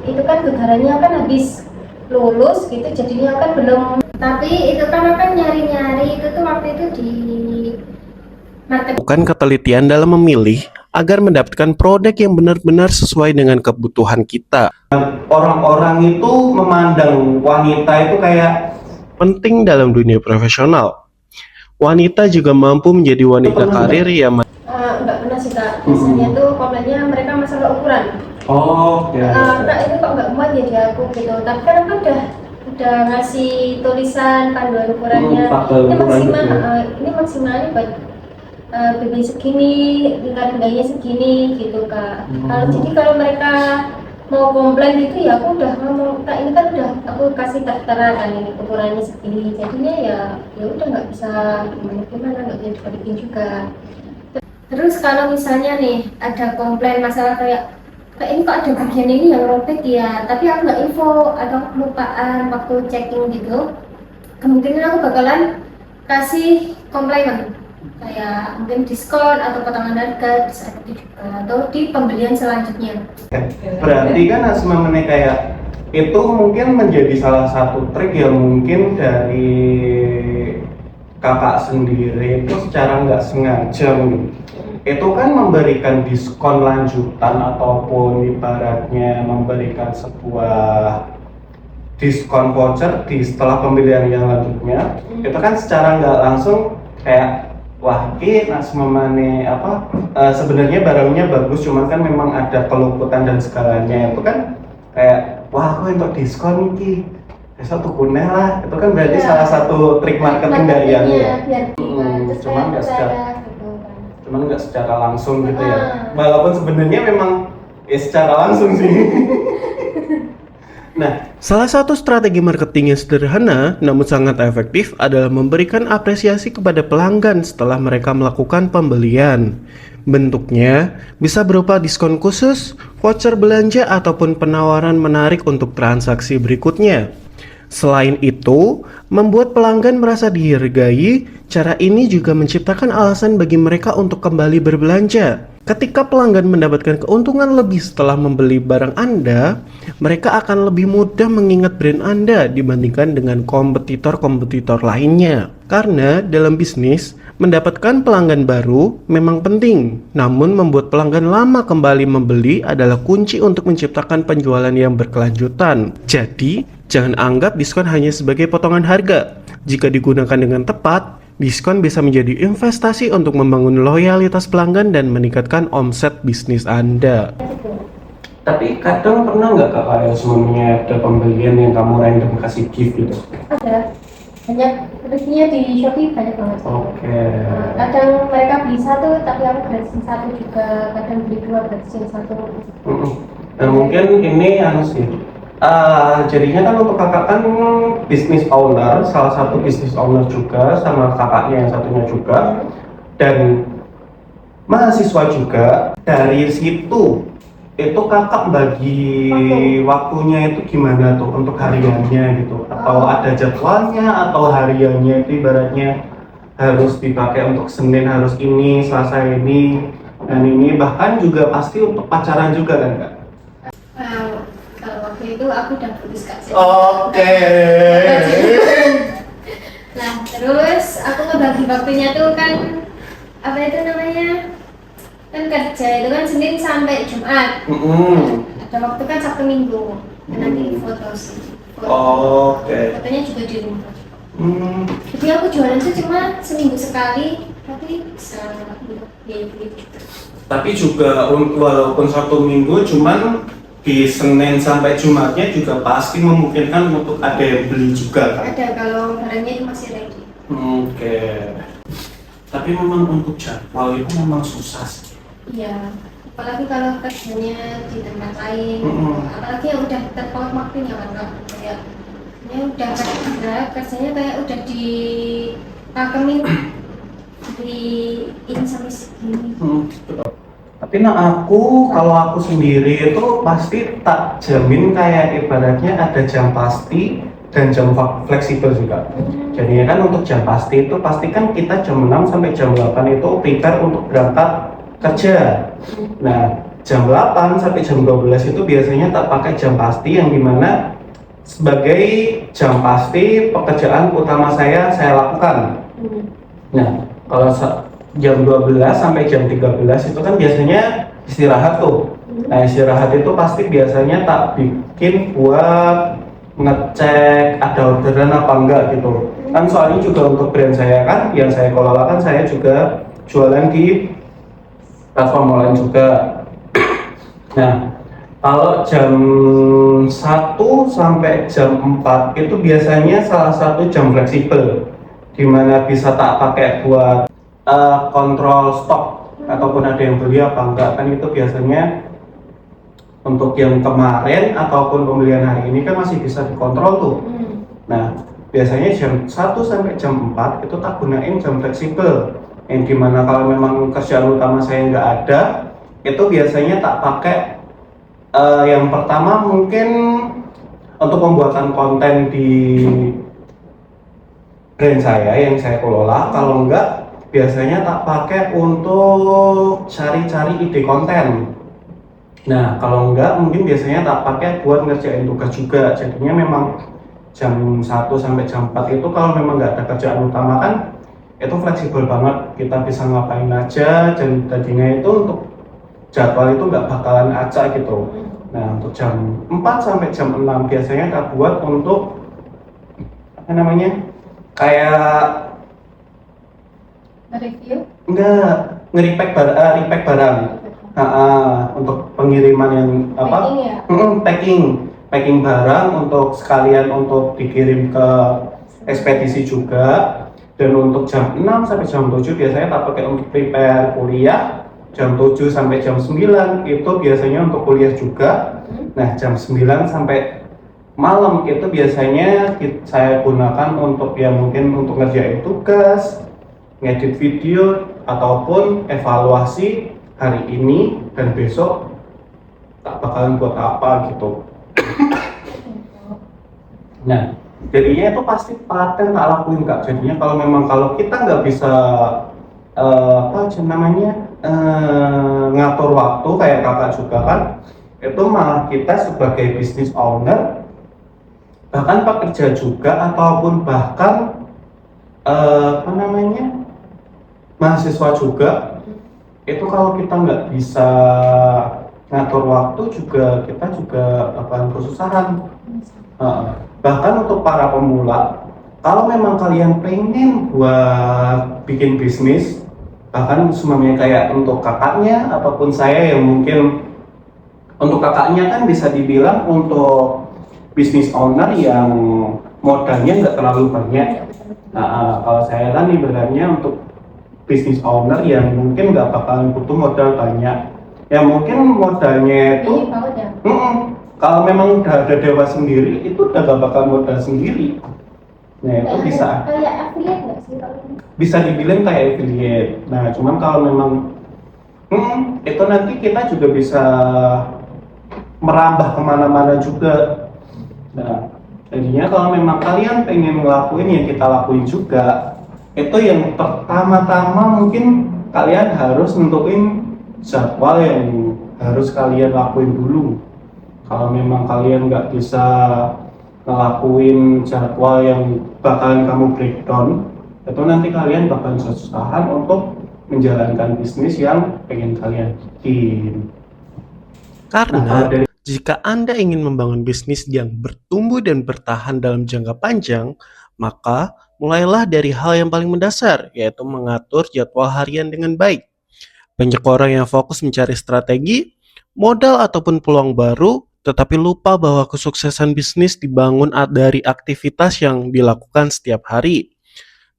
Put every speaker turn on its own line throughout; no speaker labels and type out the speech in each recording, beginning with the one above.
itu kan gegarannya kan habis lulus gitu, jadinya kan belum, tapi itu kan akan nyari-nyari itu tuh waktu itu di market.
Bukan ketelitian dalam memilih agar mendapatkan produk yang benar-benar sesuai dengan kebutuhan kita.
Orang-orang itu memandang wanita itu kayak
Penting dalam dunia profesional. Wanita juga mampu menjadi wanita karir yang
Enggak pernah sih kak, biasanya tuh komplainnya mereka masalah ukuran.
oh ya.
Kak itu kok nggak muat ya di aku gitu, tapi kan aku udah ngasih tulisan panduan ukurannya, ini maksimal ini maksimalnya buat BB segini, tingkat bendanya segini gitu kak. Jadi kalau mereka mau komplain gitu ya aku udah ngomong kak, ini kan udah aku kasih tertera kan ini ukurannya segini, jadinya ya udah nggak bisa gimana nggak bisa dibalikin juga. Terus kalau misalnya nih ada komplain masalah kayak ini kok ada bagian ini yang robek ya, tapi aku nggak info atau kelupaan waktu checking gitu, kemungkinan aku bakalan kasih komplain kayak mungkin diskon atau potongan harga di saat itu juga, atau di pembelian selanjutnya.
Berarti kan asmamane kayak itu mungkin menjadi salah satu trik yang mungkin dari kakak sendiri itu secara nggak sengaja itu kan memberikan diskon lanjutan ataupun ibaratnya memberikan sebuah diskon voucher di setelah pembelian yang lanjutnya. Itu kan secara nggak langsung kayak wah ini asmamane apa sebenarnya barangnya bagus, cuman kan memang ada keluputan dan segalanya, itu kan kayak wah aku untuk diskon iki besok tuh kuneh lah. Itu kan berarti salah satu trik marketing dari yang ya. Cuman nggak secara langsung gitu ya, walaupun sebenarnya memang secara langsung sih. Nah,
Salah satu strategi marketing yang sederhana namun sangat efektif adalah memberikan apresiasi kepada pelanggan setelah mereka melakukan pembelian. Bentuknya bisa berupa diskon khusus, voucher belanja, ataupun penawaran menarik untuk transaksi berikutnya. Selain itu, membuat pelanggan merasa dihargai. Cara ini juga menciptakan alasan bagi mereka untuk kembali berbelanja. Ketika pelanggan mendapatkan keuntungan lebih setelah membeli barang Anda, mereka akan lebih mudah mengingat brand Anda dibandingkan dengan kompetitor-kompetitor lainnya. Karena dalam bisnis, mendapatkan pelanggan baru memang penting, namun membuat pelanggan lama kembali membeli adalah kunci untuk menciptakan penjualan yang berkelanjutan. Jadi, jangan anggap diskon hanya sebagai potongan harga. Jika digunakan dengan tepat, diskon bisa menjadi investasi untuk membangun loyalitas pelanggan dan meningkatkan omset bisnis Anda.
tapi kadang pernah nggak kak kayak semuanya ada pembelian yang kamu random kasih gift gitu?
Ada banyak, rezekinya di Shopee banyak banget.
Oke.
Kadang mereka beli satu tapi aku gratisin satu juga, kadang beli dua gratisin satu.
Nah mungkin ini yang sih jadinya kan untuk kakak kan bisnis owner, salah satu bisnis owner juga sama kakaknya yang satunya juga, dan mahasiswa juga. Dari situ itu kakak bagi waktunya itu gimana tuh untuk hariannya gitu, atau ada jadwalnya atau hariannya itu ibaratnya harus dipakai untuk Senin harus ini, Selasa ini dan ini, bahkan juga pasti untuk pacaran juga kan kak?
Kalau waktu itu aku udah putus kak.
Oke.
Nah terus aku ngebagi waktunya tuh kan apa itu namanya, kan kerja itu kan Senin sampai Jumat. Ada waktu kan Sabtu Minggu, nanti foto sih.
Oke.
Fotonya juga di rumah. Jadi aku jualan tuh cuma seminggu sekali, tapi bisa beli gitu.
Tapi juga walaupun Sabtu Minggu cuman di Senin sampai Jumatnya juga pasti memungkinkan untuk ada yang beli juga kan?
Ada kalau barangnya itu masih ready.
Oke. Tapi memang untuk jadwal itu memang susah sih.
Iya, apalagi kalau kerjanya di tempat lain, apalagi yang udah terpaut waktunya kan kak, kayak ini udah kerjanya kayak udah dipakemin beliin sampai segini.
Tapi kalau aku sendiri itu pasti tak jamin kayak ibaratnya ada jam pasti dan jam fleksibel juga. Jadinya kan untuk jam pasti itu pasti kan kita jam 6 sampai jam 8 itu prepare untuk berangkat kerja. Nah, jam 8 sampai jam 12 itu biasanya tak pakai jam pasti, yang dimana sebagai jam pasti pekerjaan utama saya lakukan. Nah, kalau jam 12 sampai jam 13 itu kan biasanya istirahat tuh. Nah, istirahat itu pasti biasanya tak bikin buat ngecek ada orderan apa enggak gitu. Kan soalnya juga untuk brand saya kan, yang saya kelola kan saya juga jualan di platform online juga. Nah, kalau jam 1 sampai jam 4 itu biasanya salah satu jam fleksibel, dimana bisa tak pakai buat kontrol stok ataupun ada yang beli apa enggak. Kan itu biasanya untuk yang kemarin ataupun pembelian hari ini kan masih bisa dikontrol tuh. Nah, biasanya jam 1 sampai jam 4 itu tak gunain jam fleksibel, yang dimana kalau memang kerjaan utama saya nggak ada, itu biasanya tak pakai yang pertama mungkin untuk pembuatan konten di brand saya yang saya kelola. Kalau enggak, biasanya tak pakai untuk cari-cari ide konten. Nah, kalau enggak mungkin biasanya tak pakai buat ngerjain tugas juga. Jadinya memang jam 1 sampai jam 4 itu kalau memang nggak ada kerjaan utama kan itu fleksibel banget, kita bisa ngapain aja, dan tadinya itu untuk jadwal itu nggak bakalan acak gitu. Nah, untuk jam 4 sampai jam 6 biasanya tak buat untuk apa namanya, kayak
Review?
enggak, repack barang. Untuk pengiriman yang apa?
Packing ya?
Packing barang untuk sekalian untuk dikirim ke ekspedisi juga. Dan untuk jam 6 sampai jam 7 biasanya tak pakai untuk prepare kuliah. Jam 7 sampai jam 9 itu biasanya untuk kuliah juga. Nah, jam 9 sampai malam itu biasanya saya gunakan untuk ya mungkin untuk ngerjain tugas, ngedit video, ataupun evaluasi hari ini dan besok tak bakalan buat apa gitu. Nah, jadinya itu pasti paten tak lakuin Kak. Jadinya kalau memang kalau kita nggak bisa ngatur waktu kayak kakak juga kan, itu malah kita sebagai business owner, bahkan pekerja juga ataupun bahkan mahasiswa juga, itu kalau kita nggak bisa ngatur waktu juga kita juga bakalan kesusahan. Bahkan untuk para pemula, kalau memang kalian pengen buat bikin bisnis, bahkan semuanya kayak untuk kakaknya ataupun saya yang mungkin untuk kakaknya kan bisa dibilang untuk bisnis owner yang modalnya nggak terlalu banyak. Kalau saya kan ibaratnya untuk bisnis owner yang mungkin nggak bakalan butuh modal banyak, ya mungkin modalnya itu kalau memang udah ada dewa sendiri itu udah gak bakal modal sendiri. Nah, itu bisa
kayak affiliate nggak sih kalau ini?
Bisa dibilang kayak affiliate. Nah, cuman kalau memang itu nanti kita juga bisa merambah kemana-mana juga. Nah, jadinya kalau memang kalian pengen ngelakuin yang kita lakuin juga, itu yang pertama-tama mungkin kalian harus nentuin jadwal yang harus kalian lakuin dulu. Kalau memang kalian nggak bisa ngelakuin jadwal yang bakalan kamu breakdown, itu nanti kalian bakalan kesusahan untuk menjalankan bisnis yang pengen kalian bikin.
Karena jika Anda ingin membangun bisnis yang bertumbuh dan bertahan dalam jangka panjang, maka mulailah dari hal yang paling mendasar, yaitu mengatur jadwal harian dengan baik. Banyak orang yang fokus mencari strategi, modal ataupun peluang baru, tetapi lupa bahwa kesuksesan bisnis dibangun dari aktivitas yang dilakukan setiap hari.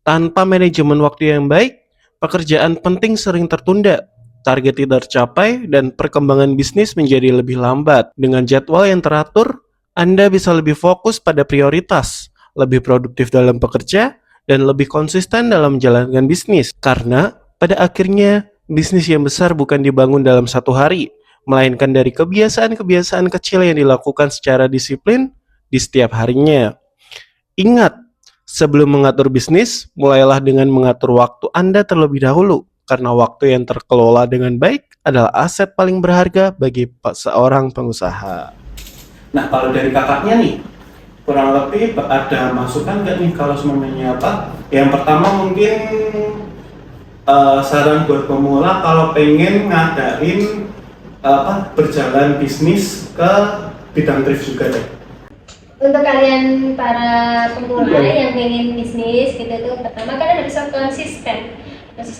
Tanpa manajemen waktu yang baik, pekerjaan penting sering tertunda, target tidak tercapai, dan perkembangan bisnis menjadi lebih lambat. Dengan jadwal yang teratur, Anda bisa lebih fokus pada prioritas, lebih produktif dalam bekerja, dan lebih konsisten dalam menjalankan bisnis. Karena pada akhirnya, bisnis yang besar bukan dibangun dalam satu hari, melainkan dari kebiasaan-kebiasaan kecil yang dilakukan secara disiplin di setiap harinya. Ingat, sebelum mengatur bisnis, mulailah dengan mengatur waktu Anda terlebih dahulu, karena waktu yang terkelola dengan baik adalah aset paling berharga bagi seorang pengusaha.
Nah, kalau dari kakaknya nih, kurang lebih ada masukan nggak nih kalau semuanya apa? Yang pertama mungkin saran buat pemula kalau pengen ngadain berjalan bisnis ke bidang thrift juga deh.
Untuk kalian para pemula yang pengen bisnis gitu tuh, pertama kalian harus konsisten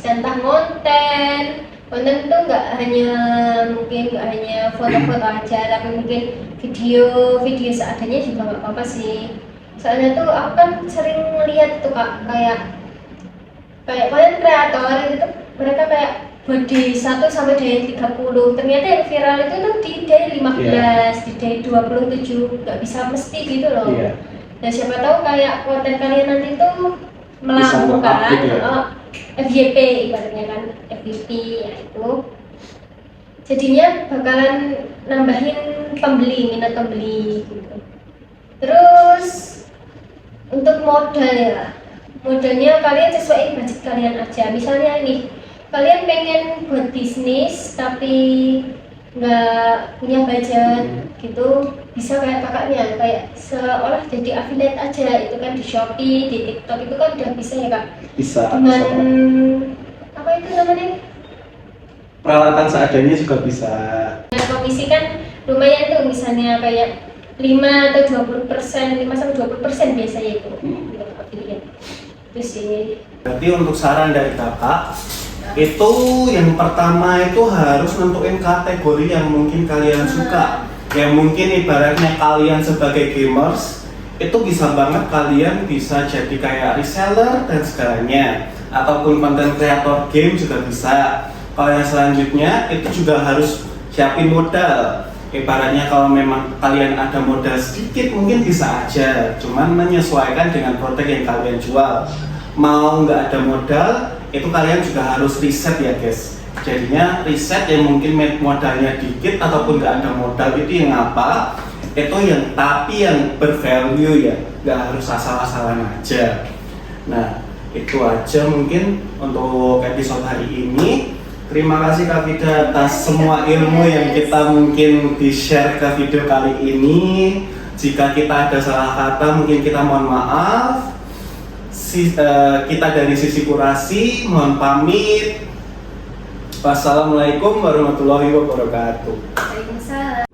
entah konten tuh nggak hanya foto-foto aja, tapi mungkin video seadanya juga nggak apa-apa sih. Soalnya tuh aku kan sering melihat tuh Kak, kayak konten kreator itu mereka kayak buat di 1 sampai dari 30, ternyata yang viral itu tuh di dari 15, di dari 27, nggak bisa mesti gitu loh. Dan siapa tahu kayak konten kalian nanti tuh melambungkan
gitu ya?
FYP ibaratnya kan, FYP ya itu jadinya bakalan nambahin minat pembeli gitu. Terus untuk modalnya kalian sesuai budget kalian aja. Misalnya nih, kalian pengen buat bisnis tapi nggak punya budget gitu, bisa kayak kakaknya, kayak seolah jadi affiliate aja, itu kan di Shopee, di TikTok itu kan udah bisa ya Kak,
Bisa.
dengan apa itu namanya,
Peralatan seadanya juga bisa.
nah, komisi kan lumayan tuh, misalnya kayak 5 atau 20%, 5 sampai 20% biasanya itu untuk affiliate. Itu sih.
Berarti untuk saran dari kakak, itu yang pertama itu harus nentuin kategori yang mungkin kalian suka. Yang mungkin ibaratnya kalian sebagai gamers, itu bisa banget kalian bisa jadi kayak reseller dan segalanya, ataupun konten kreator game juga bisa. Kalau yang selanjutnya itu juga harus siapin modal. Ibaratnya kalau memang kalian ada modal sedikit mungkin bisa aja, cuman menyesuaikan dengan produk yang kalian jual. Mau nggak ada modal, itu kalian juga harus riset ya guys. Jadinya riset yang mungkin modalnya dikit ataupun nggak ada modal itu yang apa? Itu yang tapi yang bervalue ya, nggak harus asal-asalan aja. Nah itu aja mungkin untuk episode hari ini. Terima kasih Kak Vida atas semua ilmu yang kita mungkin di-share ke video kali ini. Jika kita ada salah kata mungkin kita mohon maaf. Kita dari Sisi Kurasi mohon pamit. Wassalamualaikum warahmatullahi wabarakatuh.
Waalaikumsalam.